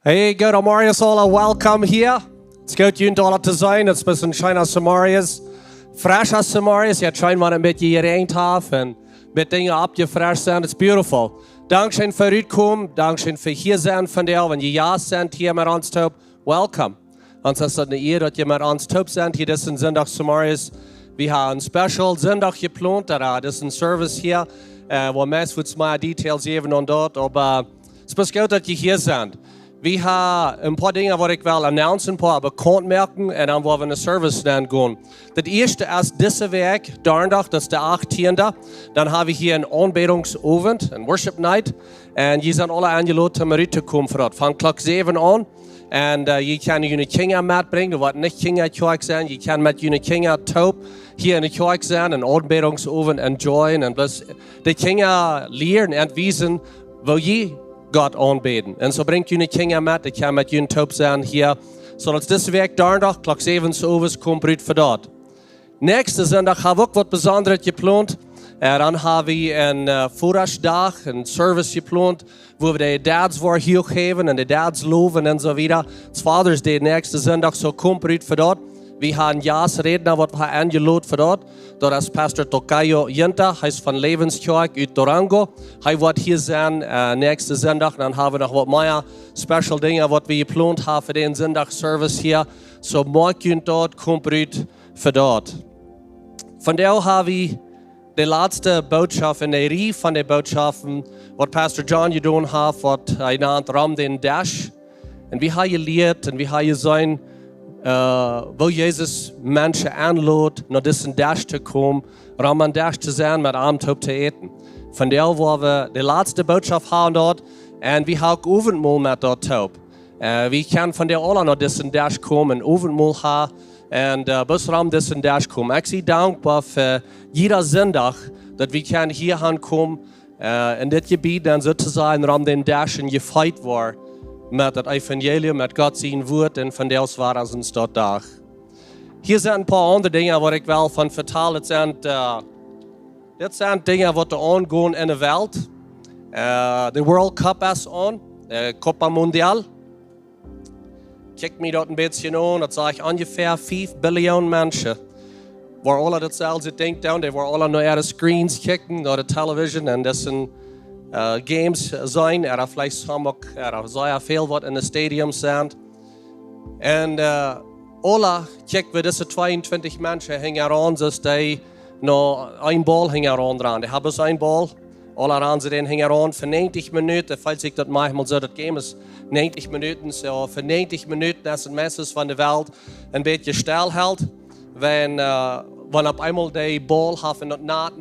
Hey, good Marius alle, welcome hier. Het is goed jullie alle te zijn. Het is een beetje China Samarias. Fresh als Samarias. Je schijnt maar een beetje hierheen te hebben. En met dingen opgefresht zijn. It's beautiful. Dankzij voor u komen. Dankzij voor hier zijn van jou. Wenn je ja bent hier met ons top, welcome. Ons is het een eer dat je met ons top bent. Hier is een zondag Samarias. We hebben een special zondag gepland. Dat is een service hier. Waar mensen wat meer details geven aan dat. Maar het is goed dat je hier bent. We hebben een paar dingen wat ik wil announcen, een paar bekend maken en dan willen we een service dan gaan. Het eerste is deze week, donderdag, dat is de 18e. Dan hebben we hier een aanbedingsavond, een worship night. En je zijn alle aangeladen om eruit te komen voor dat. Van klok 7 aan. En je kan je kinderen metbrengen, er wordt niet kinderen kerk zijn. Je kan met je kinderen top hier in de kerk zijn, een aanbedingsavond enjoyen. En plus de kinderen leren en wijzen waar je God aanbeden. En zo brengt jullie kinderen met. Ik kan met jullie top zijn hier. Zodat deze week donderdag, klok 7 s'avonds, komt uit voor dat. Nächste zondag hebben we ook wat bijzonders gepland. Dan hebben we een voorrangsdag, een service gepland, waar we de dads voor hier geven en de dads loven en zo verder. Het Father's Day nächste zondag, zo komt uit voor dat. We gaan ja's redenen wat we aangeladen voor dat. Dat is pastor Tokayo Jinta, hij is van Lebenskerk uit Durango. Hij wordt hier zijn nächste zondag. Dan hebben we nog wat meer special dingen wat we gepland hebben voor de zondagservice hier. Zo maak je dat, komt uit voor dat. Vandaag hebben we de laatste boodschap in de rij van de boodschappen wat pastor John gedaan heeft, wat hij naam Ram den Desch. En we hebben geleerd en we hebben zijn waar Jezus mensen aanloopt naar deze Desch te komen, om aan Desch te zijn met avondhoop te eten. Vandaar waar we de laatste boodschap hebben dort en we hebben ook avondmaal met dat hoop. We kunnen vandaar alle naar deze Desch komen en avondmaal hebben en bis om deze Desch komen. Ik zie dankbaar voor jeder zondag dat we kunnen hier gaan komen in dit gebied en zo te zijn om den Desch en gefeit wordt. Met het evangelium, met God zijn woord en van deels waren ze tot dag. Hier zijn een paar andere dingen waar ik wel van vertel. Dit zijn dingen wat er aangaan in de wereld. De World Cup is aan, de Copa Mundial. Kijk me dat een beetje aan, dat zag ongeveer 5 biljoen mensen. Waar alle datzelfde denken, die waar alle naar de screens kijken, naar de televisie en dat zijn games zijn. Vielleicht ook zeer veel wat in de stadiums zijn. En alle kijken we deze 22 mensen hingen aan, dus die nog een bal hingen aan. Die hebben een bal, alle aan ze hingen aan voor 90 minuten. Falls ik dat manchmal zo, dat game is 90 minuten. So voor 90 minuten is het meisjes van de wereld een beetje stilhoudt. Wanneer op eenmaal die bal hebben dat naad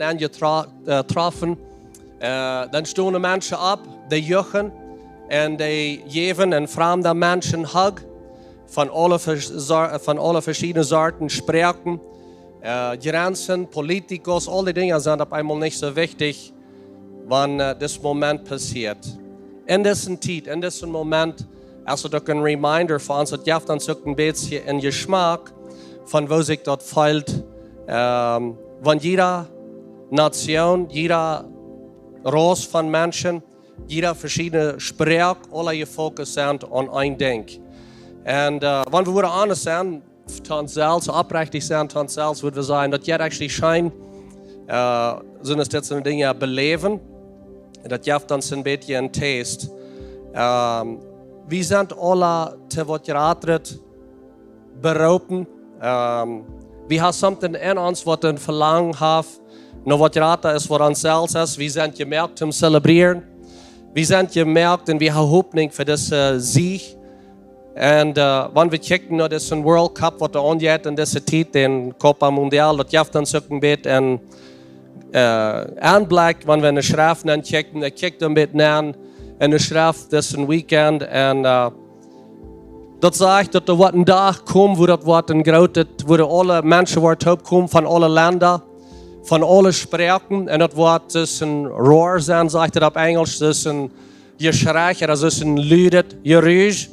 getroffen. Dan staan de mensen op, die juichen en die geven een vreemde mensen een hug van alle verschillende soorten spreken. Grenzen, politicos, al die dingen zijn op eenmaal niet zo wichtig wanneer dit moment passiert. In deze tijd, in deze moment, is het ook een reminder van ons, dat geeft ons ook een beetje een geschmack van hoe zich dat voelt. Van jeder nation, jeder Roos van mensen, jeder verschillende spreek, alle gefocust zijn op één ding. En wanneer we worden honest zijn, onszelf, oprechtig zijn tot onszelf, moeten we zeggen dat je actually schijn, zullen dit soort dingen beleven. En dat geeft ons een beetje een taste. We zijn alle te wat geraterd beroepen. We hebben something in ons wat een verlangen heeft. Nou, wat raad is voor onszelf is, we zijn gemerkt om te celebreren. We zijn gemerkt en we hebben hoop voor deze zieg. En wanneer we kijken naar deze World Cup, wat er aangaat in deze tijd, in Copa Mundial, dat geeft ons ook een beetje een aanblik, wanneer we in de schrift naar kijken. Ik kijk een beetje naar in de schrift deze weekend en dat zegt dat er wat een dag komt, waar dat wordt een grote, waar alle mensen wordt opkomen van alle landen. Van alle spreken en dat wordt dus een roar zijn, zegt het op Engels, dus een geschrei, dat is een luid geruis.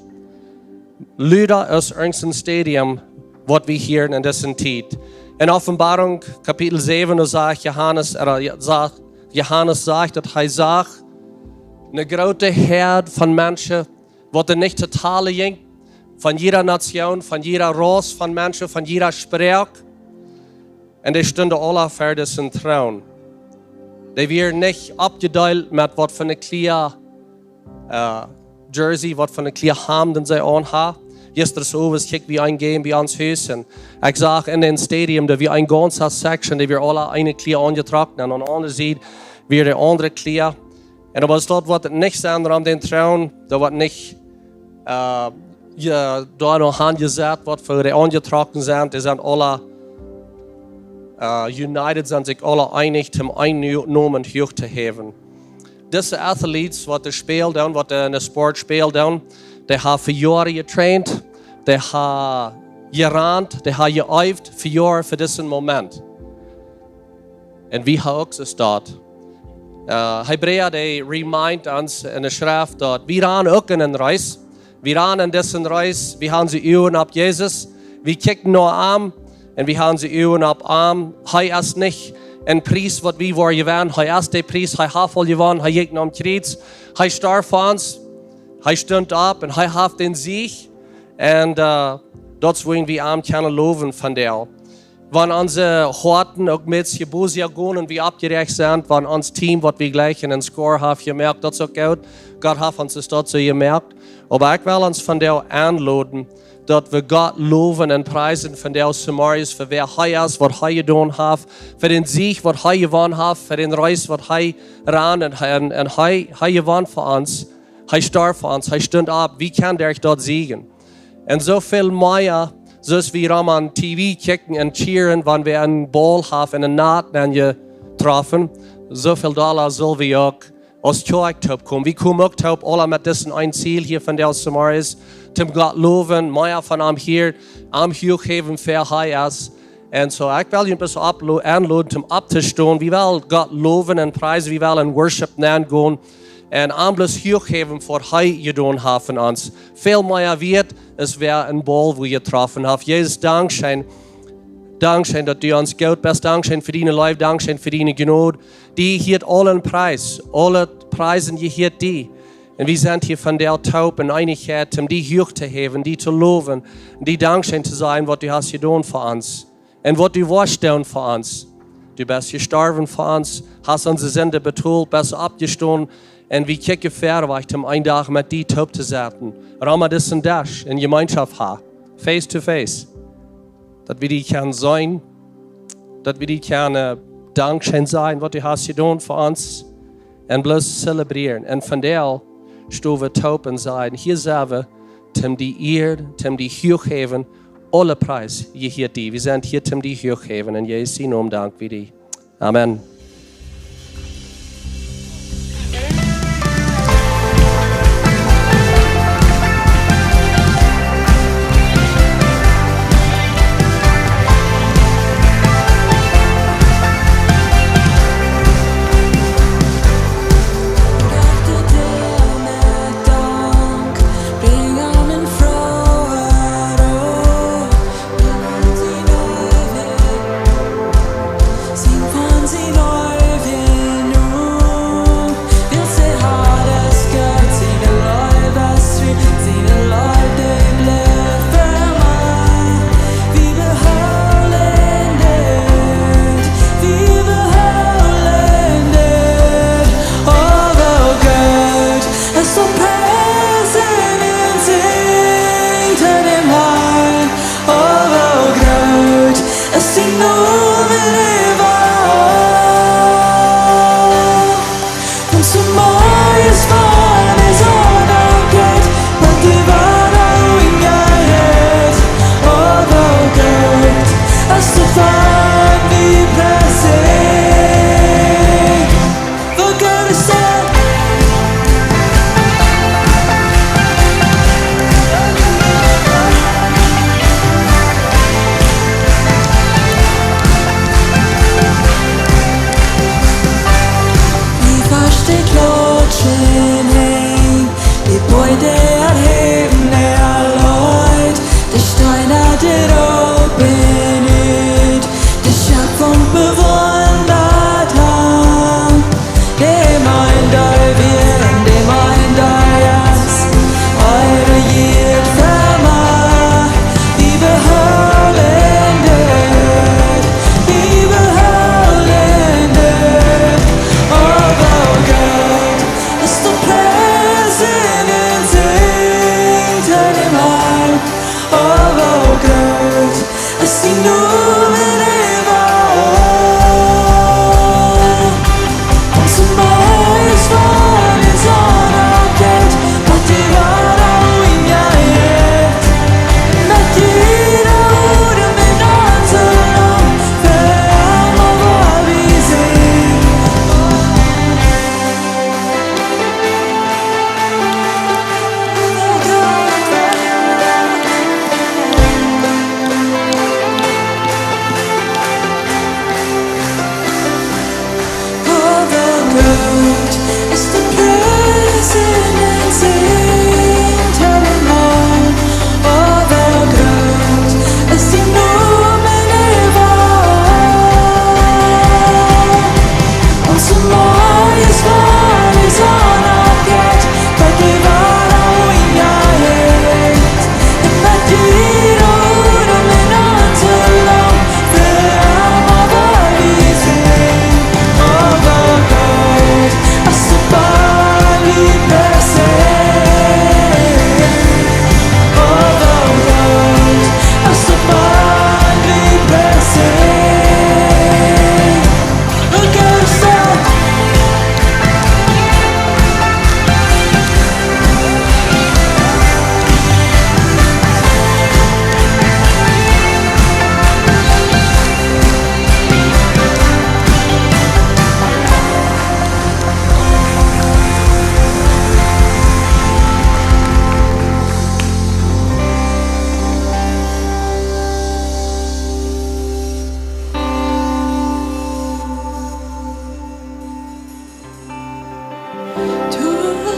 Luid is een stadium wat we hier in deze tijd. In Offenbarung kapitel 7 dan zegt Johannes zegt dat hij zag een grote herd van mensen Wat nicht totale ging, von jeder Nation, von jeder Rasse, von Menschen, von jeder Sprache. Und die stunden alle vor diesem Thron. Die werden nicht abgeteilt mit was für eine kleine Jersey, was für eine kleine Ham, den sie anhaben. Gestern so, was ich wie eingehen bei uns Haus. Und ich sage in den Stadium, da wir ein ganzes Section, da wir alle eine kleine angetragen und an der anderen Seite wir die andere kleine. Und aber dort wird nicht sein an den Thron, da wird nicht da noch angesagt, was für die angetragen sind. Die sind alle united, sind sich alle einig, um einen Namen hoch zu heben. Diese Athletes, was die spielen, was die in der Sport spielen, die haben für Jahre getraint, die haben gerannt, die haben geübt für Jahre für diesen Moment. Und wie haben auch es dort? Hebräer, die remind uns in der Schrift, dass wir ran auch in den Reis. Wir ran in diesen Reis, wir haben sie Augen auf Jesus, wir kicken nur Arm und wir haben sie Augen auf Arm. Hij ist nicht ein Priest, was wir waren gewesen. Hij ist der Priest, hij hat voll geworden, hij ging am Kreuz, hij starb für uns, hij stund ab und hij hat den Sieg. Und dort wollen wir am können loben von der. Wenn unsere Horten auch mit Jebusia gehen und wir abgerecht sind, wenn unser Team, was wir gleich in den Score haben, gemerkt, das ist auch gut. Gott hat uns das dort so gemerkt. Aber ich will uns von der anladen, dass wir Gott loben und preisen von der Samarias, für wer er ist, was er getan hat, für den Sieg, was er gewonnen hat, für den Reis, was er ran und er gewonnen für uns. Er starb für uns, er stund ab. Wie kann der dort siegen? Und so viel mehr, so wie wir am TV kicken und cheeren, wenn wir einen Ball haben, einen Naht getroffen, so viel Dollar soll wir auch aus Kirchtop kommen. Wir kommen auch taub, alle mit diesem ein Ziel hier von der Samarias, zum Gott loben, mehr von ihm hier, am hochheben, für er ist. Und so, ich will ihn ein bisschen anladen, zum abzustehen. Wir wollen Gott loben und preisen, wir wollen in Worship gehen und alles hochheben, für er getan hat von uns. Viel mehr wird, es wäre ein Ball, wo ihr getroffen habt. Jesus, Dankeschön. Dankeschön, dass du uns gut bist. Dankeschön für deine Liebe. Dankeschön für deine Gnade. Die hier allen Preis. Alle Preisen, die hier die. Und wir sind hier von der Taub in Einigkeit, um die hoch zu heben, die zu loben. Und die Dankeschön zu sein, was du hast getan für uns. Und was du warst für uns. Du bist gestorben für uns, hast unsere Sünde betont, bist abgestanden. Und wir kicken verweicht, um einen Tag mit dir taub zu sein. Rama das in Desch, in Gemeinschaft haben. Face to face. Dass wir die können sein, dass wir die können Dankeschön sein, was du hast getan für uns. Und bloß zelebrieren. Und von der stehen wir taub und sein. Hier sind wir, um die Erde, um die hochheben, alle Preis, hier die. Wir sind hier, um die hochheben. Und Jesus, in Namen Dank für die. Amen.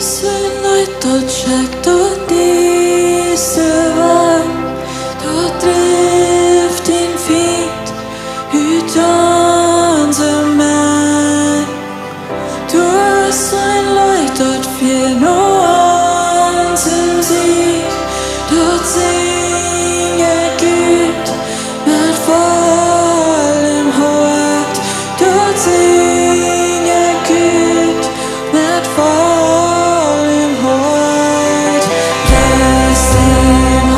Synligt och käckt och dissevar. Då drift din fint utan som mig. Då synligt och fjern och ansem sig. Då synger Gud med fallen hårt. Då synger Gud med fallen hårt. Blessing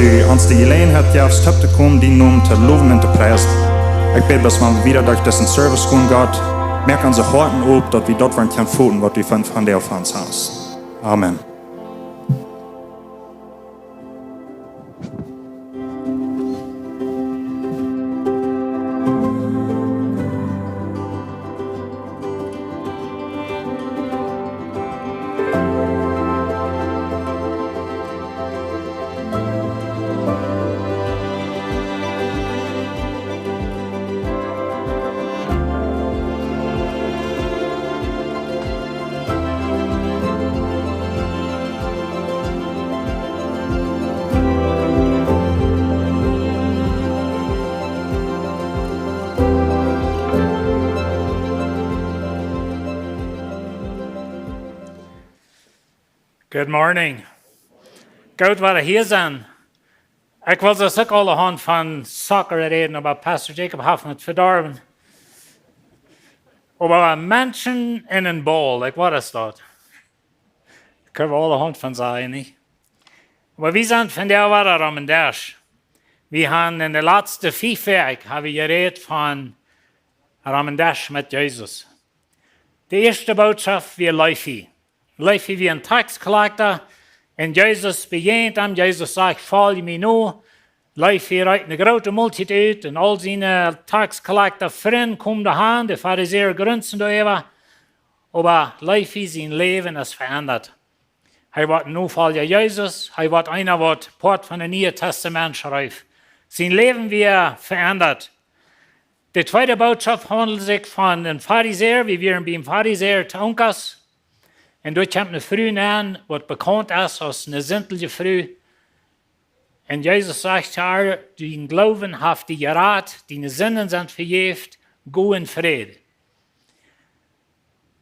du ons die gelegenheid gavst op te komen die noem te loven en te prijzen. Ik bid dat we wieder durch diesen Service gaan Gott. Merk onze harten op dat we dort waren kan voelen wat we van der van ons haus. Amen. Good morning. Goed wat er hier zijn. Ik wil dus ook alle hand van soccer reden, maar Pastor Jacob heeft het verdorven. Over mensen in een bal, like wat is dat? Ik kan alle hand van zeggen, niet? Maar we zijn van der waar om een Desch. We hebben in de laatste 5 weken geredet van een Desch met Jezus. De eerste boodschap weer Leifie. Leifie wie een tax collector. En Jezus begint hem. Jezus zegt, volg me nu. Leifie rijdt een grote multitude. En al zijn tax collector vrienden komen eraan. De Pharisäer grinsen daarover. Maar Leifie zijn leven is veranderd. Hij wordt nu volger Jezus. Hij wordt einer wat Port van het Nieuwe Testament schrijft. Zijn leven weer veranderd. De tweede boodschap handelt zich van een Pharisäer. We waren bij een Pharisäer te Onkas. En daar komt een vrouw aan, wat bekend is als een zintelige vrouw. En Jezus zegt haar, die geloven heeft die geraad, die zinnen zijn vergeeft, go in vrede.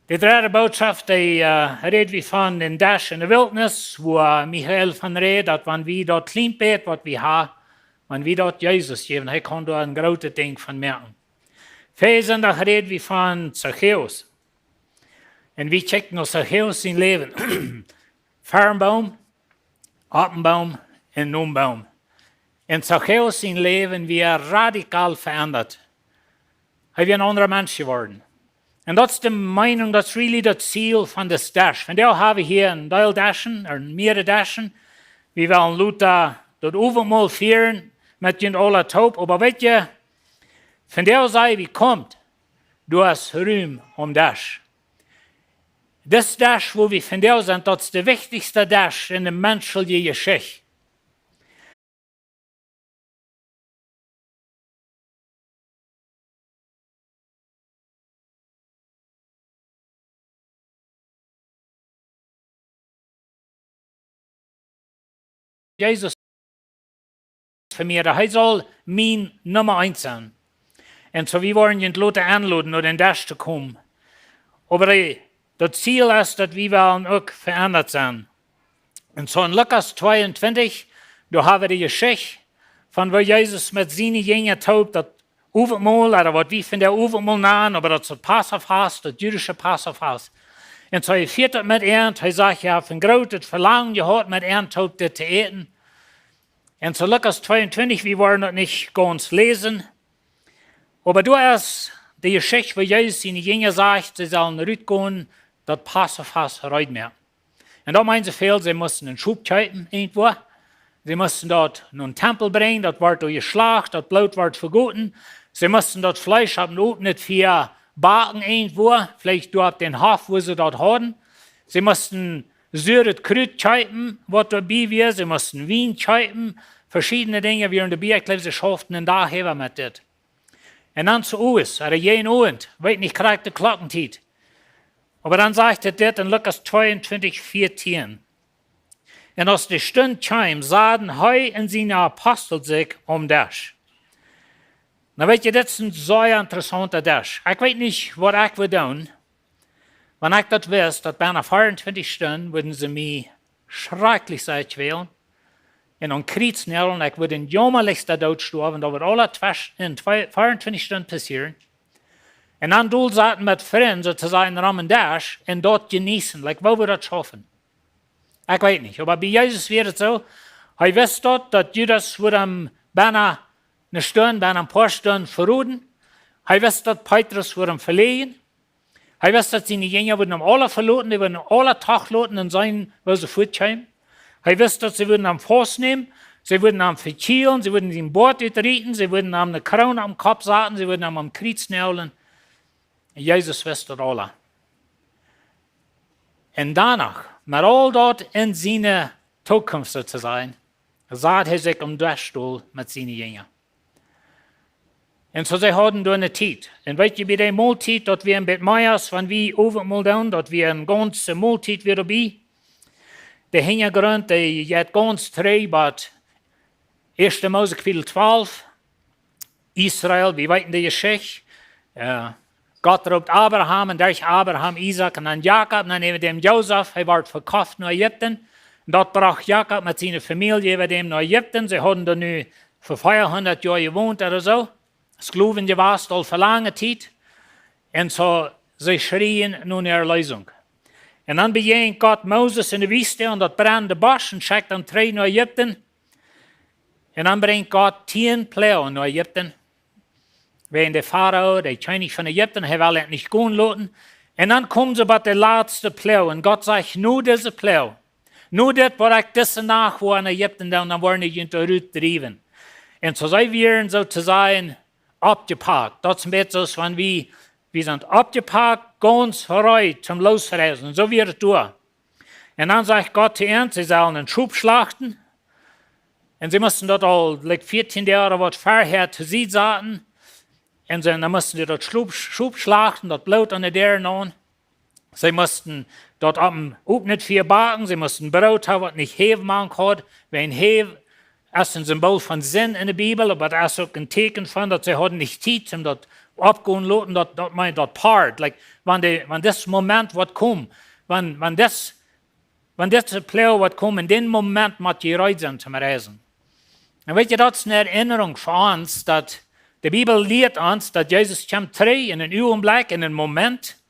De derde boodschap, die redt we van in Desch in de wildernis, waar Michael van redt, dat wanneer we dat klein beet wat we hebben, wanneer we dat Jezus geven, hij kan daar een grote ding van merken. Vijfzondag redt we van Zacchaeus. En we checken naar Zacchaeus zijn leven. Farmboom, Appenboom en Noemboom. En Zacchaeus zijn leven weer radicaal veranderd. Hij is een andere mens geworden. En dat is de mening, dat is really dat ziel van de Desch. Van daar hebben we hier een deel Deschen, een meerdere Deschen. We willen Luther dat overmaal vieren met je alle top. Maar weet je, van daar zei wie komt, du hast ruim om Desch. Das Desch, wo wir von der sind, das ist der wichtigste Desch in der menschlichen Geschichte. Jesus für mir, er soll mein Nummer 1 sein. Und so, wir wollen ihn Leute anladen, um den Desch zu kommen. Aber das Ziel ist, dass wir auch verändert sind. Und so in Lukas 22, da haben wir die Geschichte von wo Jesus mit seinen Jüngern taubt, das Ufermal, oder was wir von der Ufermal nahen, aber das Passafast, das jüdische Passafast. Und so er führt das mit ihm, er sagt, ich habe ein großes Verlangen gehabt, mit ihm taubt das zu eten. Und so Lukas 22, wir wollen das nicht ganz lesen, aber du hast die Geschichte, wo Jesus seine Jünger sagt, sie sollen rausgehen, das Passafast rein mehr. Und da meinen sie viel, sie mussten einen Schub kaufen irgendwo. Sie mussten dort in einen Tempel bringen, das wird geschlacht, das Blut wird vergoten. Sie mussten dort Fleisch haben, auch nicht für backen irgendwo, vielleicht dort den Hof, wo sie dort hatten. Sie mussten süßes Krut kaufen, was dabei war. Sie mussten Wein kaufen, verschiedene Dinge, wie in der Bibel, sie schafften einen Tag her mit das. Und dann zu uns, oder jeden Abend, weiß nicht, kriegt die Glockenzeit. Aber dann sagt er das in Lukas 22, 14. Und aus der Stunde kam, sahen heu in seine Apostel sich Desch. Na weet je, das ist ein sehr interessanter Desch. Ich weiß nicht, was ich würde tun, wenn ich das wüsste, dass bei einer 24 Stunden würden sie mich schrecklich sein quälen. Und dann kriechen und ich würde den jammerlichsten Tod sterben, da wird alle in 24 Stunden passieren. Und dann du saßen mit Freunden sozusagen am Desch und dort genießen, like, wo wir das schaffen. Ich weiß nicht, aber bei Jesus wird es so, Hij wist dat Judas wordt hem bijna een Stunde, bijna een paar Stunden verroeden. Hij wist dat Petrus wordt hem verlegen. Hij wist dat zijn jongeren worden hem alle verloten, die worden alle tagloten en zijn, waar ze voortkomen. Hij wist dat ze worden hem vastnemen, ze worden hem verkielen, ze worden zijn Bord uitrieten, ze worden hem een kroon am Kopf zetten, ze worden hem am Kriet snellen. En Jezus wist dat alle. En daarna, met al dat in zijn toekomst te zijn, zat hij zich om Deschstoel met zijn jongeren. En zo zij hadden door een tijd. En weet je, bij die maaltijd, dat we een beetje meer van wie overmal doen, dat we een ganze maaltijd weer bij. De hintergrond, die je het ganz treu, but 1. Mose kapitel 12, Israel, we weten de Geschichte. Gott roept Abraham en durch Abraham, Isaac en dan Jacob. En dan hebben we dem Jozef, hij werd verkocht naar Egypte. En dat bracht Jacob met zijn familie bij dem naar Egypte. Ze hadden er nu voor 400 jaar gewoond of zo. Skloven geweest al voor lange tijd. En zo, ze schrien naar de Erlösung. En dan begon God Moses in de wüste en dat brandde bos en schickt dan 3 naar Egypte. En dan brengt God 10 plagen naar Egypte. Wegen de Pharao, de König van Egypte, hij wil het niet gaan laten. En dan komen ze bij de laatste plaag. En God zegt, nu deze plaag. Nu dit wat ik deze nacht waar in Egypte dan worden die eruit drijven. En zo zijn we zo te zijn opgepakt. Dat is een beetje zoals van we zijn opgepakt, ganz vooruit zum losreizen. Zo weer het door. En dan zegt God zu uns, sie sollen einen Schub schlachten. En sie mussten dort al 14 Jahre wat vorher zu sie zaten. En dan moesten ze dat Schub schlachten, dat bloed aan de deur aan. Ze moesten dat ook niet veel baken. Ze moesten brood hebben wat niet heef maken had. Een heef is een symbool van zin in de Bijbel, maar dat is ook een teken van dat ze hadden niet tijd om dat opgaan laten, dat meint dat part. Like, wanneer dit moment wat komt, wanneer dit plaag wat komt, in dit moment moet je eruit zijn te reizen. En weet je, dat is een herinnering voor ons, dat de Bibel leert ons, dat Jezus komt terug in een ogenblik, in een moment.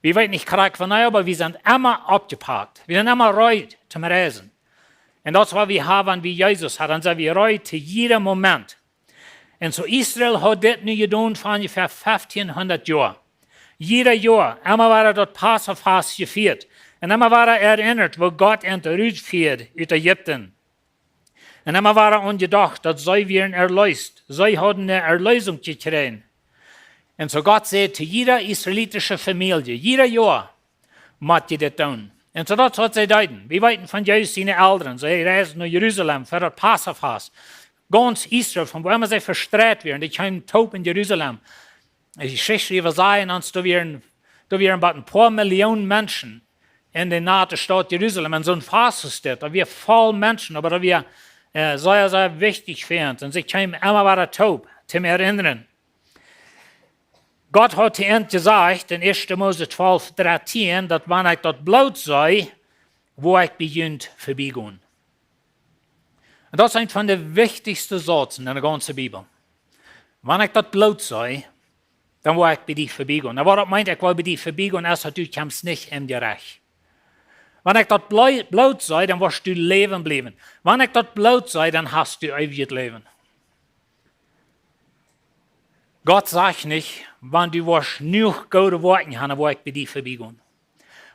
We weten niet correct van nou, maar we zijn immer opgepakt. We zijn immer eruit te reizen. En dat is wat we hebben wie Jezus had. Dan zijn we eruit te ieder moment. En zo Israël had dit nu gedaan van ongeveer 1500 jaar. Jeder jaar, immer waren dat Passafast gevierd. En immer waren erinnerd, wo God hen uitviert uit Egypte. En immer waren ongedacht, dat zij weer erlöst. Zij hadden een Erlösung gekregen. En zo God zei te jeder israelitische familie, jeder jaar moet je dit doen. En zo dat is wat zij deden. We weten van Jezus zijn ouderen. Zij reizen naar Jeruzalem voor het Passafast. Ganz Israël, van waar zij verstraaid werden. Die kwamen top in Jeruzalem. En die Geschichte sagen uns, da wären ein paar Millionen Menschen in der nahe Stadt Jerusalem. Und so ein Fastestät, da wir voll Menschen, aber da wir sehr, sehr wichtig für uns. Und sie kamen immer wieder taub, zum Erinnern. Gott hat ihnen gesagt, in 1. Mose 12, 13, dass wenn ich dort Blut sei, wo ich beginnt vorbeigehen. Und das ist ein von den wichtigsten Sätzen in der ganzen Bibel. Wenn ich dort Blut sei, dann will ich bei dir vorbeigehen. Aber was meint, ich will bei dir vorbeigehen, ist, du kommst nicht in die Reich. Wenn ich dort Blut sei, dann wirst du leben bleiben. Wenn ich dort Blut sei, dann hast du ewiges Leben. Gott sagt nicht, wenn du wirst nur gute Worte haben, wo ich bei dir vorbeigehen.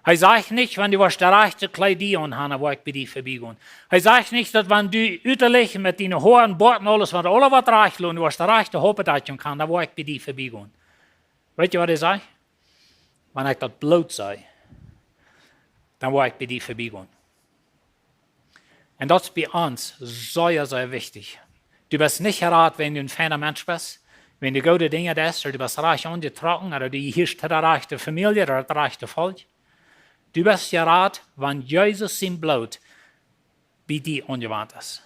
Er sagt nicht, wenn du wirst der rechte Kleidung haben, wo ich bei dir vorbeigehen. Er sagt nicht, dass wenn du üterlich mit deinen hohen Borten alles, wenn du alles was reich lohnt, du wirst der rechte Hoppedachung kann, dann wo ich bei dir vorbeigehen. Weet je wat hij zei? Wanneer ik dat bloot zei, dan wil ik bij die voorbij. En dat is bij ons zeer, zeer wichtig. Du bist nicht geraten, wenn du ein feiner Mensch bist, wenn du gute Dinge tust, oder du bist reich angetrocken, oder du gehörst zu der reichen Familie, oder der reichen Volk. Du bist geraten, wenn Jesus sein Blut bei dir angewandt ist.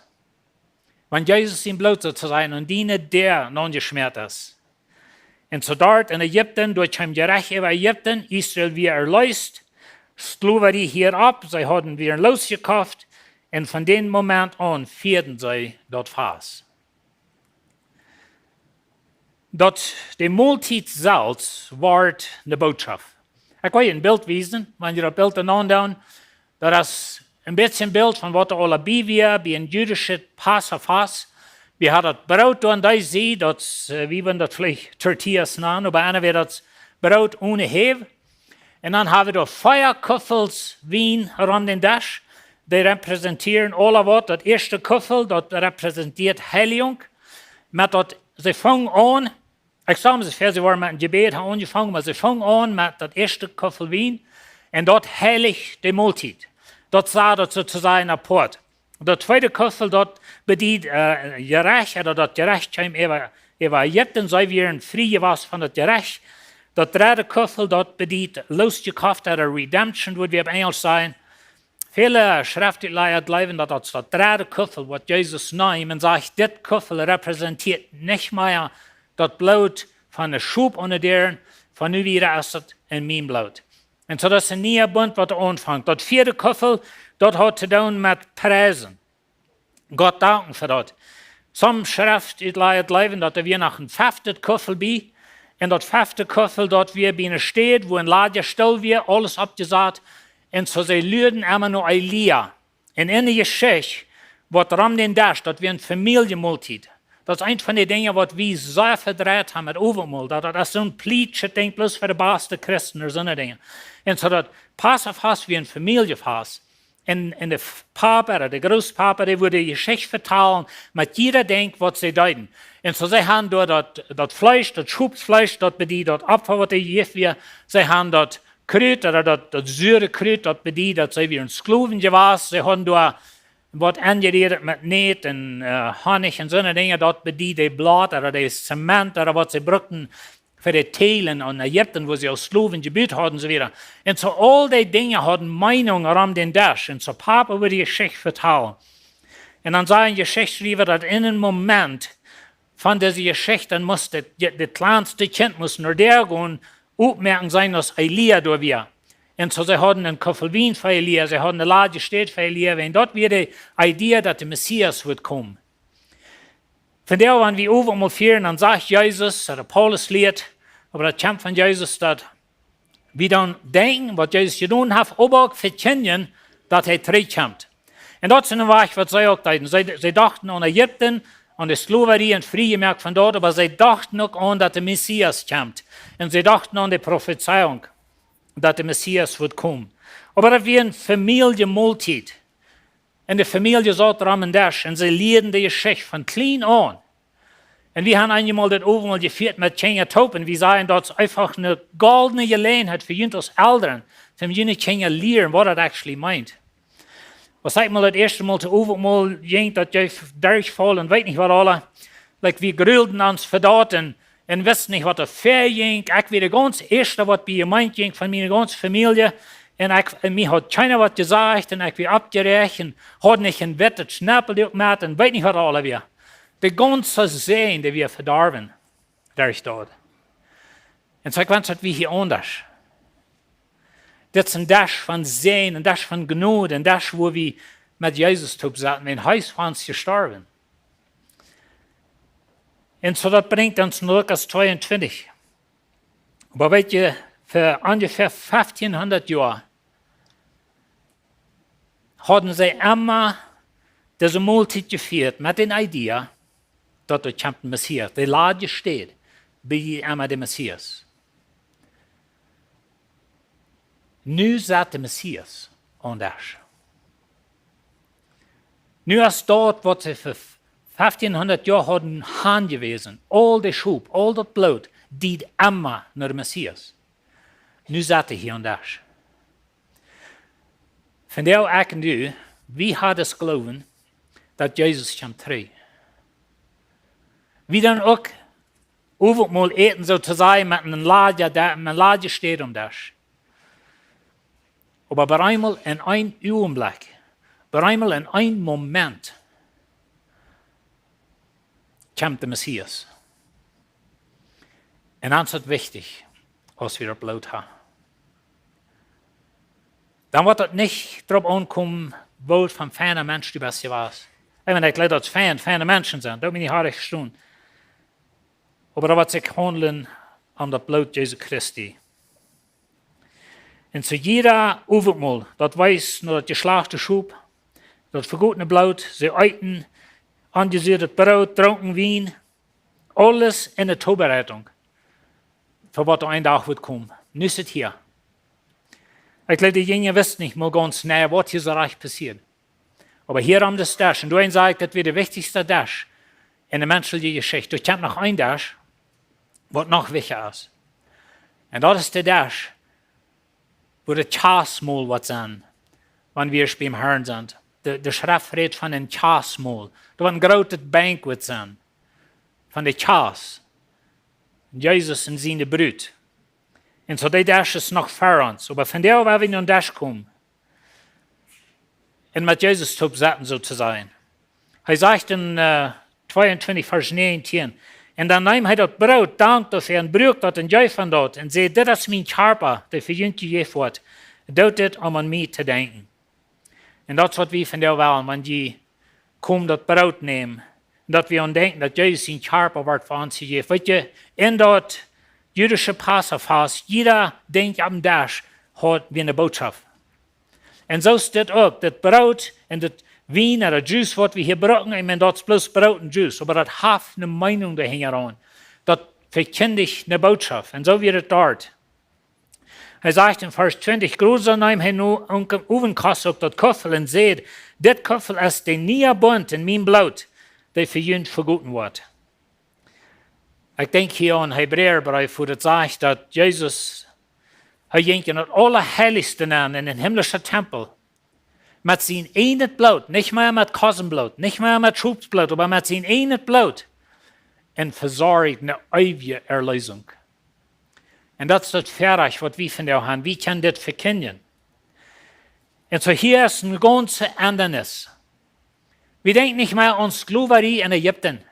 Wenn Jesus sein Blut sozusagen und deine der angeschmiert ist. Und so dort in Ägypten, durch ein Gerecht über Ägypten, Israel wieder erlöst, Sklaverei hier ab, sie hatten wieder losgekauft, und von dem Moment an vierten sie dort fast. Dort, die Multit selbst war eine Botschaft. Ich will ein Bild wiesen, wenn ihr das Bild anschauen, das ist een beetje een beeld van wat er al bij was bij een jüdische Passafas. We hadden het brood door die zee, dat, wie willen dat vielleicht tortillas nennen, aber einer wird das brood ohne Hefe. En dan hebben we er 5 kuffels wien rond den Desch. Die representeren alle wat. Dat eerste kuffel, dat representeert heiliging. Met dat, ze vangen aan, ik zal me ze waren met een gebed aangevangen, maar ze vangen aan met dat eerste kuffel wien. En dat heiligt de maaltijd. Dat staat dat sozusagen apart. Dat tweede kuffel, dat bedient gerecht, oder dat gerecht kwam over Egypten, zij weer vrije was van het gerecht. Dat derde kuffel, dat bedient losgekocht, oder redemption, würde wir op Engels zijn. Viele Schriftleute glauben, dass das dritte Kuffel, was Jesus nahm, und sagt, das Kuffel repräsentiert nicht mehr das Blut von der Schub unter deren, von nu wieder ist es in mein Blut. Und so das ist ein neuer Bund, was anfängt. Das vierte Kuffel, das hat zu tun mit Preisen. Gott danken für das. Some Schriftleute glauben, dass wir nach einem 5. Kuffel bei, und das 5. Kuffel, dort wir bei einer steht, wo ein Lager still wird, alles abgesagt. En zo ze luiden immer noch Elia. En in de Geschichte, wat ram den Desch, dat wir een familiemaaltijd. Dat is een van de dingen wat we zo verdreht hebben met overmaal. Dat is zo'n plietje ding, plus voor de beste christenen, zo'n dingen. En zo dat Passafas wie een familiefas. En de papa, de grootpapa, die wordt de Geschichte vertalen, met jeder denkt wat ze deuten. En zo ze hebben door dat Fleisch, dat Schubsfleisch, dat bedient, dat Apfel wat die geeft weer, ze hebben dat Kruid, oder dat zure Kruid, dat bedient, dat zij weer een skloven was. Ze hadden daar wat aangeredet met neet en honig en zo'n dingen. Dat bedient de blad, oder de cement, oder wat ze brukten voor de telen in Egypten, wo ze als skloven gebuurd hadden. So wieder. En zo al die dingen hadden Meinungen rond den Desch. En zo papa wil die Geschichte vertellen. En dan zei een Geschichtsschrijver dat in een moment van deze Geschichte moest de kleinste kind moest naar der gaan, opmerken zijn dass Elia door weer. En zo ze hadden een kuffel wien voor Elia, ze hadden een laadje steed voor Elia, en dat weer de idee dat de Messias wordt komen. Vandaar wanneer we overal vieren, dan zegt Jezus, dat Paulus leert, aber dat komt van Jezus, dat we dan denken, wat Jezus gedaan heeft, ook verkennen, dat hij terugkomt. En dat is een weg wat zij ook deden. Zij dachten aan Egypten, aan de slaverie en vrijgemerkt van dort, aber zij dachten ook aan dat de Messias komt. En zij dachten aan de profetieung, dat de Messias wordt komen. Aber dat was een familiemaaltijd. En de familie zat er aan Desch en ze leerden de Geschichte van klein aan. En we hebben eenmaal dat overal gevierd met Kenya Topen. We zeiden dat het einfach een goldene gelegenheid voor jullie als Eltern, om jullie kunnen leren wat het actually meint. Was ik mal das erste Mal zu overal ging, dat je durchval en weet niet wat alle. Like we grulden ons verdacht en wisten niet wat er ver ging. Ik weet de ganz eerste wat bij je meint ging van mijn ganze familie. En mij had keiner wat gezegd en ik weer abgerecht en had niet een wet het snappel gemaakt en weet niet wat alle weer. De ganze zijn die we verdorven, durch dat. En zo kwam het wie hier anders. Dit is een Desch van zijn, een Desch van genade, een Desch waar we met Jezus op zaten, en hij is voor ons gestorven. En zo dat brengt ons naar Lukas 22. Maar weet je, voor ongeveer 1500 jaar hadden zij immer deze maaltijd gevierd met een idee dat er komt de Messias. De laadje staat bij immer de Messias. Nu zat de Messias aan Desch. Nu is dat wat ze voor 1500 jaar hadden aangewezen. Al de schub, al dat bloed, die immer naar de Messias. Nu zat hij hier aan Desch. Vandaar ik en u, wie had het geloven dat Jezus komt terug. Wie dan ook overal eten zou te zijn met een laadje steed om Desch. Aber bei einmal in ein Augenblick, bei einmal in ein Moment, kommt der Messias. Und dann ist es wichtig, was wir Blut haben. Dann wird es nicht darauf ankommen, wo von feiner Mensch du bist, was. Ich meine, ich glaube, dass feine Menschen sind, da bin ich hart gestanden. Aber da wird sich handeln an das Blut Jesu Christi. En zo jeder overmaal dat wijst naar het geslaagde schub, dat vergotene Blut, sie Eiten, angesüßtes Brot, trunken Wein, alles in der Vorbereitung, für was ein Tag wird kommen. Nu ist es hier. Ich glaube, die Jünger wissen nicht mal ganz nahe, was hier so recht passiert. Aber hier haben das Desch, und du sagst, das wird der wichtigste Desch in der menschlichen Geschichte. Du kennst noch ein Desch, was noch wichtiger ist. Und das ist der Desch, wo der Chasmol was sind, wenn wir beim Herrn sind. Der Schrift redet von einem Chasmol. Da wird ein großes Banquet sein. Von der Chas. Jesus und seine Brut. Und so der Desch ist noch vor uns. Aber von der, wo wir in den Desch kommen, und mit Jesus zu besetzen so zu sein. Er sagt in 22, Vers 19, und dann nahm er das Brot, dankte dafür und brüch das und gab von dort und sagt, das ist mein Körper, der für jüngst gegeben wird. Tut das, um an mich zu denken. Und das ist, was wir von der wollen, wenn die kommen, das Brot nehmen, dass wir an denken, dass Jesus sein Körper wird für uns gegeben. Weißt du, in das jüdische Passafast, jeder denkt am Desch, hat wie eine Botschaft. Und so ist das auch, das Brot und das Wein oder Juice, was wir hier brauchen, ich meine, das ist bloß Brot und Juice, aber das hat eine Meinung dahinter. Das verkündigt eine Botschaft. Und so wird es dort. Er sagt in Vers 20, Großer nahm er nur Ovenkast auf das Köffel und sagt, das Köffel ist der neue Bund in meinem Blut, der für jüngst verguten wird. Ich denke hier an Hebräerbrief, wo das sagt, dass Jesus, er ging in das Allerheiligste an, in den himmlischen Tempel, mit seinem einen Blut, nicht mehr mit Kassenblut, nicht mehr mit Schubsblut, aber mit seinem einen Blut, und versorgt eine ewige Erlösung. Und das ist das Fertig, was wir von der haben. Wie können das verkünden? Und so hier ist ein ganzes Ändernis. Wir denken nicht mehr an Sklaverei in Ägypten.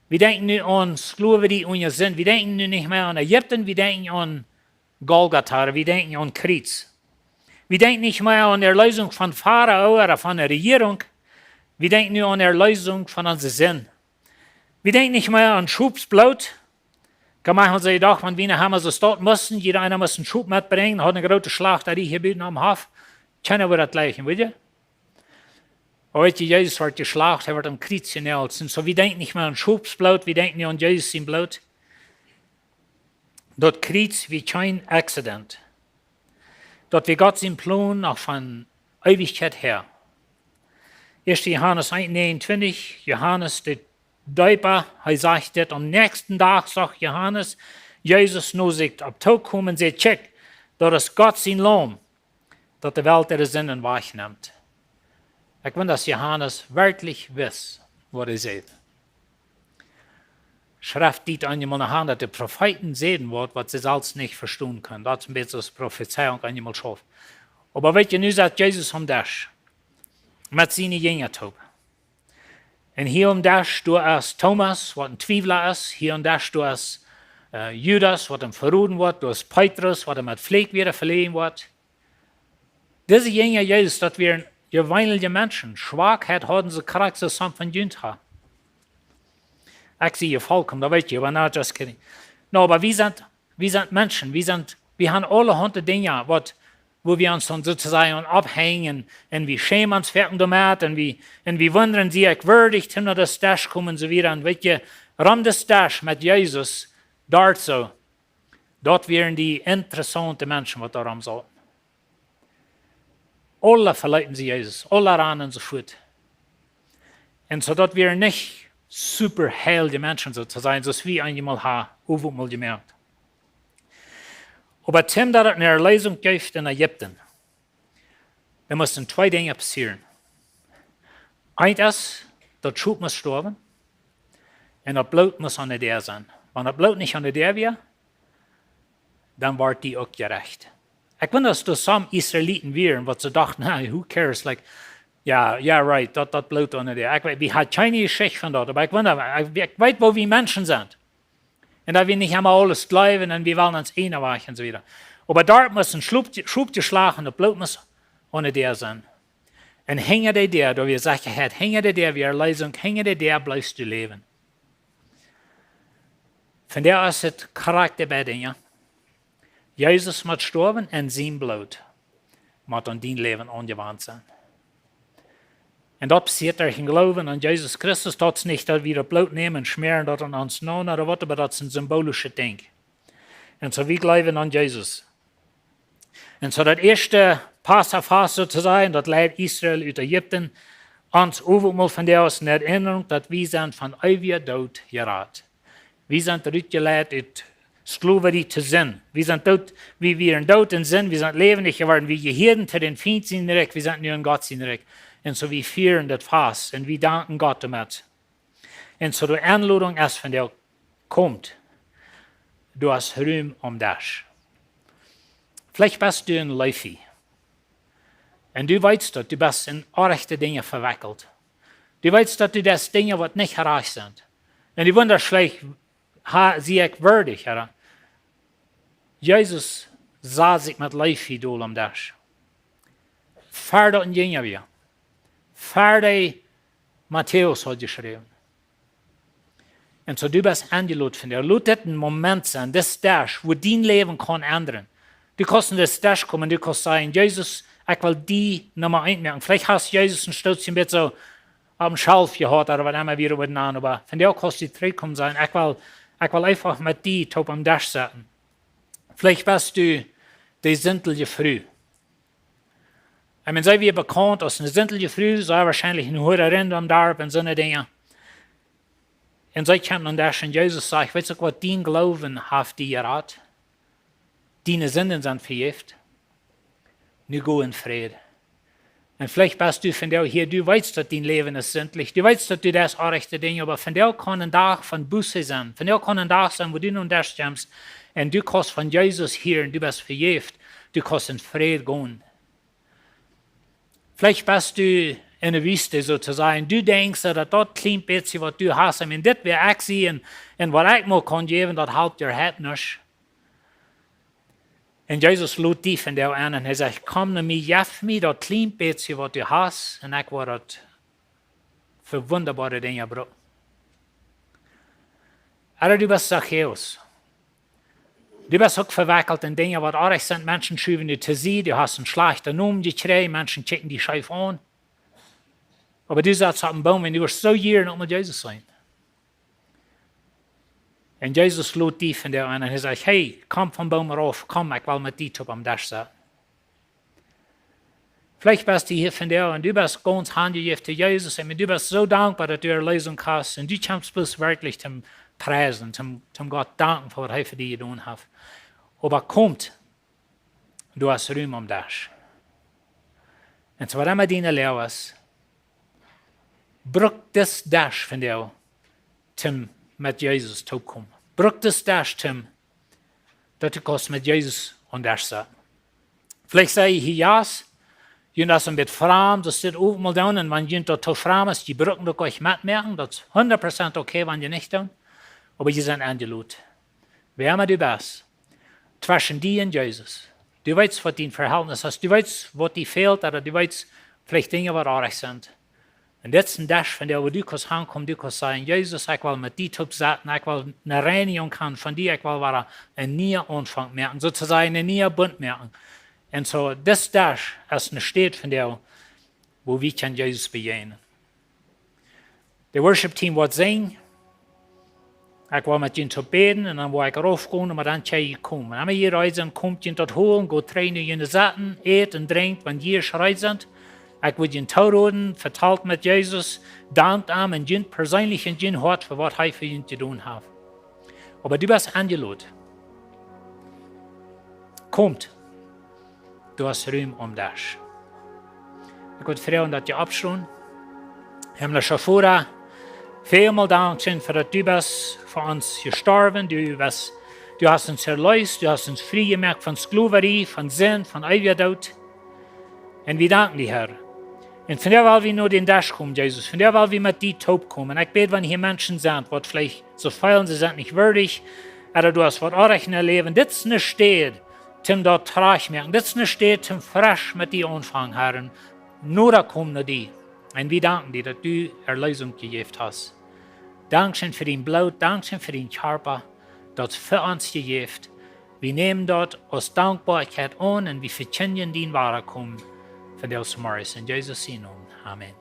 Wir denken nicht an Sklaverei in Sinn. Wir denken nicht mehr an Ägypten, wir denken an Golgatha, wir denken an Kreuz. Wir denken nicht mehr an die Erlösung von Pharao oder von der Regierung. Wir denken nur an die Erlösung von unserem Sinn. Wir denken nicht mehr an Schubsblut. Kann man sich doch, wenn wir haben so starten müssen, jeder einer muss einen Schub mitbringen, hat eine große Schlachterie hier bieten am Hof. Kennen wir das gleiche, wisst ihr? Heute Jesus wird geschlacht, er wird am Kreuz genäht. Und so, wir denken nicht mehr an Schubsblut, wir denken nicht an Jesus sein Blut. Dort Kreuz wie kein Accident. Dort wie Gott sein Plan auch von Ewigkeit her. 1. Johannes 1,29, Johannes der Däuper, er sagt das, am nächsten Tag sagt Johannes, Jesus nur sagt, ab Tag kommen und sagt, check, das ist Gott sein Lamm, dass die Welt ihre Sinnen wahrnimmt. Ich will, dass Johannes wirklich weiß, was er sagt. Schrift dit einmal nach Hand, dass die Propheten sehen wird, was sie selbst nicht verstehen können. Das ist ein bisschen das Prophezeiung einmal schafft. Aber weißt du, nun sagt Jesus am Desch, mit seinen Jüngern. Und hier am Desch, du hast Thomas, was ein Zweifler ist. Hier am Desch, du hast Judas, was ihm verraten wird. Du hast Petrus, was ihm mit Pfleg wieder verliehen wird. Diese Jünger Jesus, das wären gewöhnliche Menschen. Schwachheit haben sie Charakter von Jünger. Ich sehe vollkommen, da weiß ich, aber not just kidding. No, aber wir sind Menschen, wir haben alle hunderte Dinge, wo wir uns dann sozusagen abhängen und wir schämen uns damit und wir wundern sie, ich würdig hinter das Desch kommen und so weiter. Und weißt du, rum das Desch mit Jesus, dort so, dort wären die interessanten Menschen, was darum sollten. Alle verleiten sie Jesus, alle rennen so fort. Und so dort wären nicht super heilige Menschen so zu sein, so wie einmal haben, mal gemerkt. Aber Tim, da es eine Erlösung gibt in Ägypten, da müssen zwei Dinge passieren. Eins ist, das Schub muss sterben und das Blut muss an der sein. Wenn das Blut nicht an der wäre, dann wird die auch gerecht. Ich finde, dass das some Israeliten wären, was sie dachten, who cares, like, ja, right, das Blut an der. Wir haben keine Geschichte von dort, aber ich weiß, wo wir Menschen sind. Und da wir nicht einmal alles glauben und wir wollen uns einweichen und so weiter. Aber dort muss ein Schub geschlagen, das Blut muss ohne der sein. Und hinter der, da wir Sicherheit, hinter der, wir Erlösung, hinter der bleibst du leben. Von der ist es Charakter bei Dingen. Jesus muss sterben und sein Blut muss an dein Leben angewandt sein. En dat passiert durch den Glauben an Jesus Christus. Dat is nicht, dat wir dat Blut nehmen und schmieren dat an uns Namen oder was, aber dat is een symbolische Ding. En so wir glauben an Jesus. En so dat eerste Passafas sozusagen, dat leidt Israel uit Egypten, ons overmal van der aus in Erinnerung, dat wir sind von ewiger Dood gerat. Wir sind uitgeleid uit Sklaverij te zin. Wir sind dood, wie wir in Dood en zin, wir sind lebendig geworden, wie Gehirn zu den Feind zijn recht, wir sind nu in Gott zijn recht. En so wir feiern dat Fast en wir danken Gott damit. En so die Anladung ist von der Komt. Du hast Ruhm Desch. Vielleicht bist du ein Läufi. Und du weißt, dass du bist in orechte Dinge verwickelt. Du weißt, dass du das Dinge, die nicht erreicht sind. Und du wunderst vielleicht, sie ich würdig, oder? Jesus sah sich mit Läufi durch Desch. Vater und Jünger wir. Vater Matthäus hat geschrieben. Und so du bist angeladen von dir. Lass das ein Moment sein, das Desch, wo dein Leben kann ändern. Du kannst in das Desch kommen, du kannst sagen, Jesus, ich will die Nummer einmerken. Vielleicht hast Jesus ein Stützchen mit so am Schalf gehabt oder was immer wir würden an, aber von dir kannst du zurückkommen sein. Ich will einfach mit die top am Desch setzen. Vielleicht bist du die sintelige Früh. Ich meine, sei wir bekannt als eine sintelige Früh, sei wahrscheinlich ein hoher Rind am Darb und so eine Dinge. Und so kommt an Desch und Jesus sagt, weißt du, was dein Glauben hat dir gerat? Deine Sünden sind vergift. Nu go in Frieden. Und vielleicht bist du von der hier, du weißt, dass dein Leben ist sündlich. Du weißt, dass du das rechte Ding, aber von der kann ein Tag von Buße sein. Von der kann ein Tag sein, wo du nun da stimmst. Und du kannst von Jesus hier und du bist vergift. Du kannst in Frieden gehen. Vielleicht bist du in der Wüste sozusagen. Du denkst, dass das klein bisschen, was du hast, ich meine, das wäre ich sehen. Und was ich mal kann geben, das halbt dir halt nicht. Und Jesus lud die von der an und er sagt, komm zu mir, gib mir das klein bisschen, was du hast, und ich werde das für wunderbare Dinge brauchen. Aber du bist Zacchaeus. Du bist auch verwickelt in Dinge, was auch sind. Menschen schieben dich zu sie, du hast einen schlechten Namen gekriegt, Menschen checken dich schief an. Aber du sagst auf dem Baum, wenn du wirst so gieren, mit Jesus sein. Und Jesus lud die von der an und er sagt, hey, komm vom Baum rauf, komm, ich will mit dir top am Desch sein. Vielleicht bist du hier von der und du bist ganz handgegeben zu Jesus und du bist so dankbar, dass du eine Lösung hast und du kommst bloß wirklich zum Preisen, zum Gott danken, für was er für dich getan hat. Aber kommt, du hast Ruhm am Desch. Und zwar immer deine Lehre ist, brauch das Desch von der zum mit Jesus zu kommen. Brauch das Desch, Tim, dass du kannst mit Jesus und Desch sein. Vielleicht sage ich hier, ja, und das ist ein bisschen fremd, das steht auch mal da, und wenn jemand da fremd ist, die brauchen doch euch mitmerken, das ist 100% okay, wenn ihr nicht tun, aber ihr seid eingeladen. Wer immer du bist, zwischen dir und Jesus, du weißt, was dein Verhältnis ist, du weißt, was dir fehlt, oder du weißt, vielleicht Dinge, die auch sind. Und das ist ein Desch, von der wo du kannst ankommen, du kannst sagen, Jesus, ich will mit dir zusammen, ich will eine Reinigung haben von dir, ich will einen neuen Anfang merken, sozusagen einen neuen Bund merken. Und so, das Desch ist eine Stadt von der, wo wir kann Jesus begegnen. Der Worship-Team wird singen, ich will mit ihnen zu beten, und dann will ich raufgehen, und dann kann ich kommen. Wenn wir hier reisen, kommt ihr dort holen, geht trainieren in den Satten, eat und trinkt, wenn ihr schreit sind. Ich will ihn tauroden, verteilt mit Jesus, dankt ihm und ihn persönlich in ihn hört, für was er für ihn zu tun hat. Aber du bist eingeladen. Kommt, du hast Ruhm Desch. Ich würde fragen, dass ihr abschließen. Himmlischer Vater, vielmal Dankeschön, für dass du bist für uns gestorben, du hast uns erlöst, du hast uns frei gemacht von Sklaverei, von Sinn, von Ewigkeit. Und wir danken dir, Herr. Und von der weil wir nur den Desch kommen, Jesus, von der weil wir mit dir taub kommen. Und ich bete, wenn hier Menschen sind, die vielleicht so feilen, sie sind nicht würdig, oder du hast was auch in Leben, das ist nicht steht, zum dort trage merken, das ist nicht steht, zum frisch mit dir anfangen, Herr. Nur da kommen wir dir. Und wir danken dir, dass du Erlösung gegeben hast. Dankeschön für dein Blut, Dankeschön für dein Körper, das für uns gegeben. Wir nehmen dort aus Dankbarkeit an und wir verkündigen den Wahrheit kommen. Für der Morris in Jesus' Namen. Amen.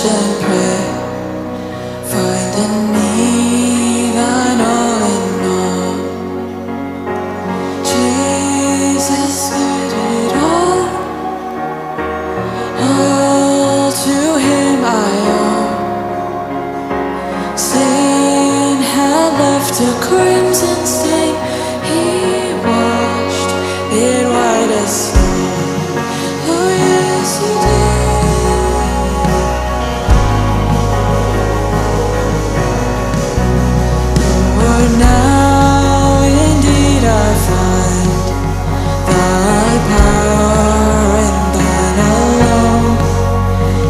watch and pray. Find in me thine all in all. Jesus paid it all. All to him I owe. Sin had left a crimson stain. He washed it white as snow. Oh yes, he did. Lord, now indeed I find thy power and thine alone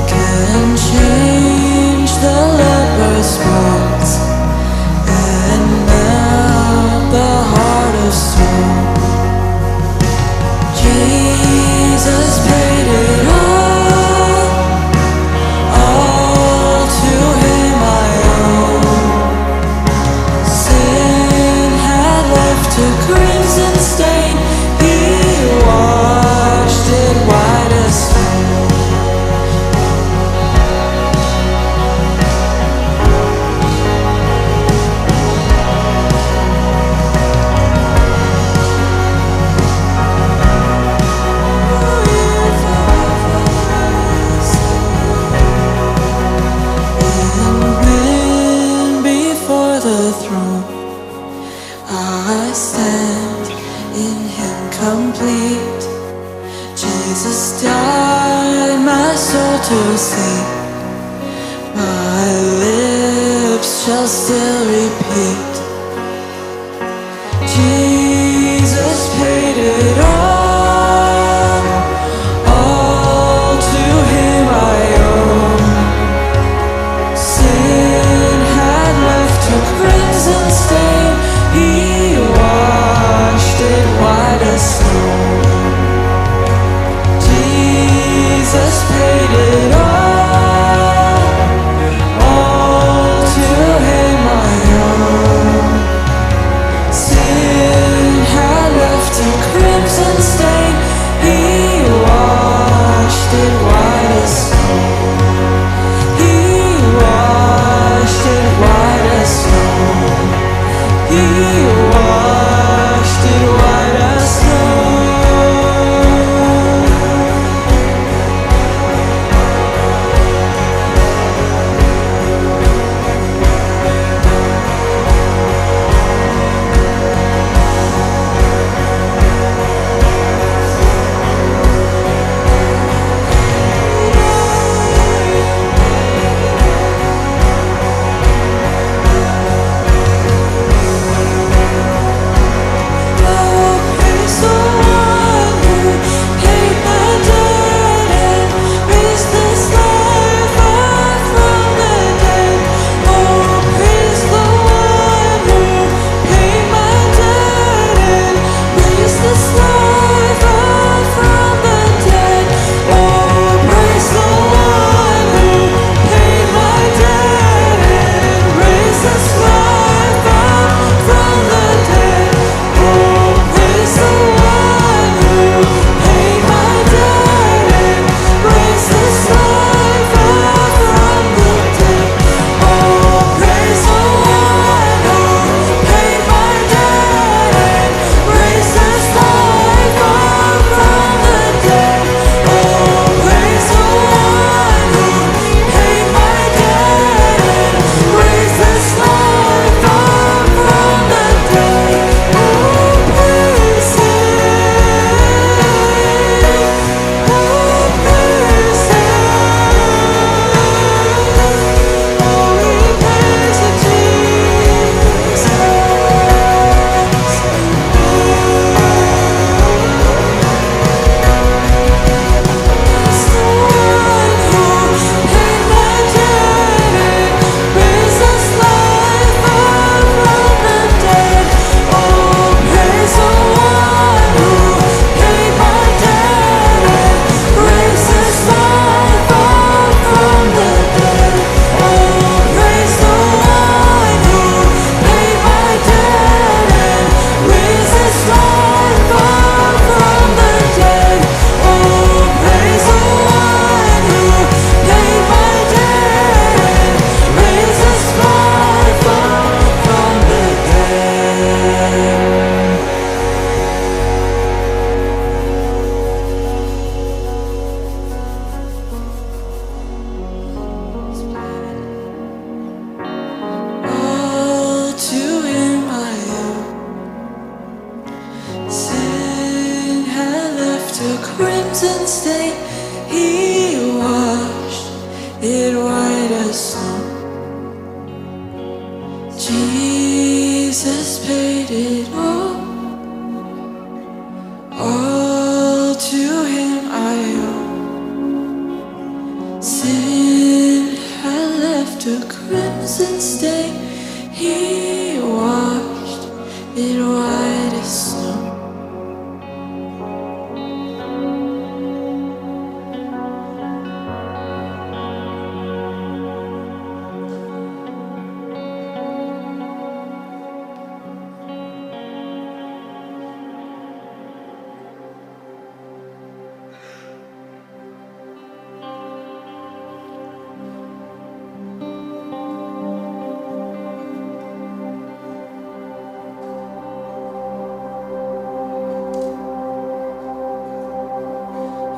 can change the leper's spots and melt the heart of stone. Jesus paid it all to him I owe. Sin had left a crimson stain. He washed it white as snow. And when before the throne I stand in him complete, Jesus died my soul to sing. My lips shall still repeat, Jesus paid it all to him I owe. Sin had left a crimson stain. He washed it white as snow. Jesus paid it all to him I owe. stain. He washed it white as snow. Jesus paid it all. All to him I owe. Sin had left a crimson stain. He washed it white as snow.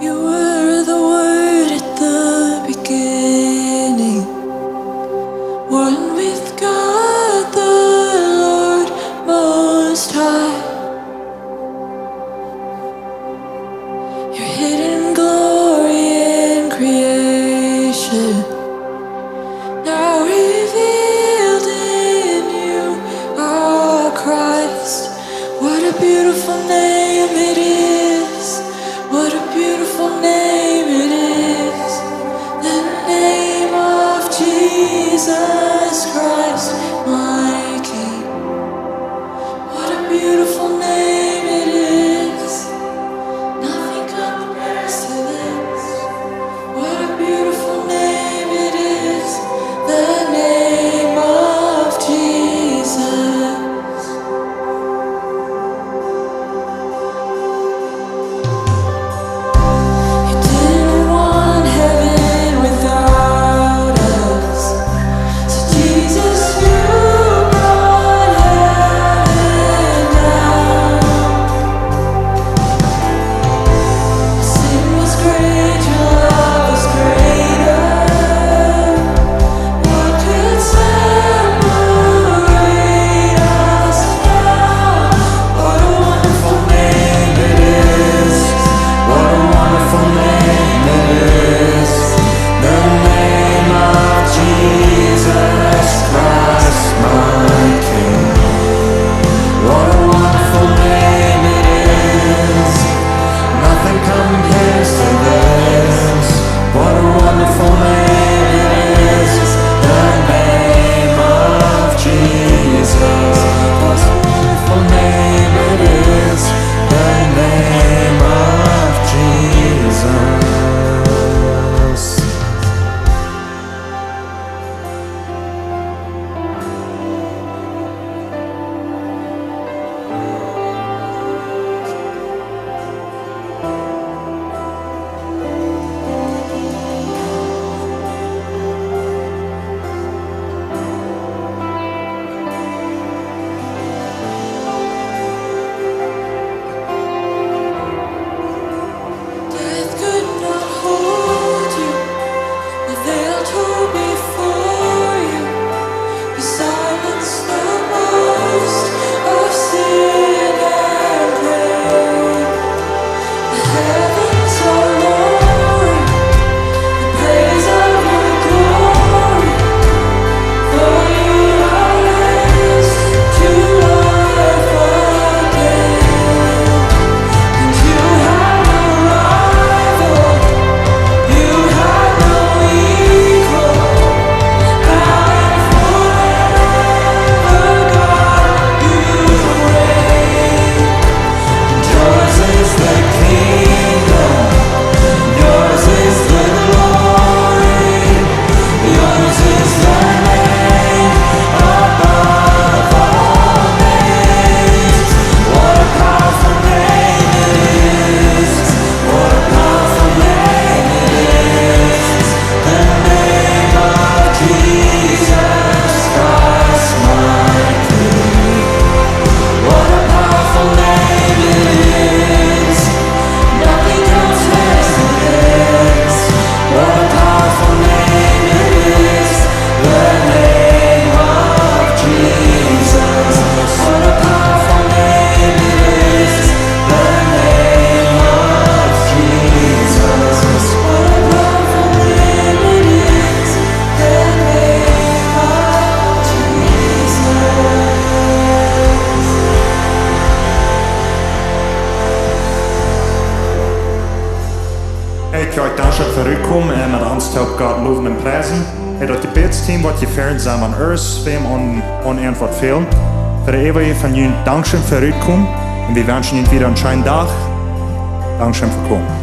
You were the Word at the beginning, one with God the Lord Most High. Your hidden glory in creation, now revealed in you are Christ. What a beautiful name it is. What a beautiful name it is. The name of Jesus Christ, my King. What a beautiful name it is. Nothing compares to this. What a beautiful name it is. The name of Jesus. You didn't want heaven without us. So Jesus, you brought heaven down. Sin was great, your love was greater. What could separate us now? What a wonderful name it is. What a wonderful name it is. The name of Jesus Christ, my King. What a wonderful name it is. Nothing compares to this. What a wonderful name it is. The name of Jesus. What a wonderful name it is. The name of Jesus. Ik ga danken voor u komen en met ons help God loven en prijzen. Het dat gebedsteam wat je verder samen ons, we hem onantwoord veel. Voor de eeuwige van jullie danken voor u komen. En we wensen jullie wieder een schönen dag. Dankeschön für kommen.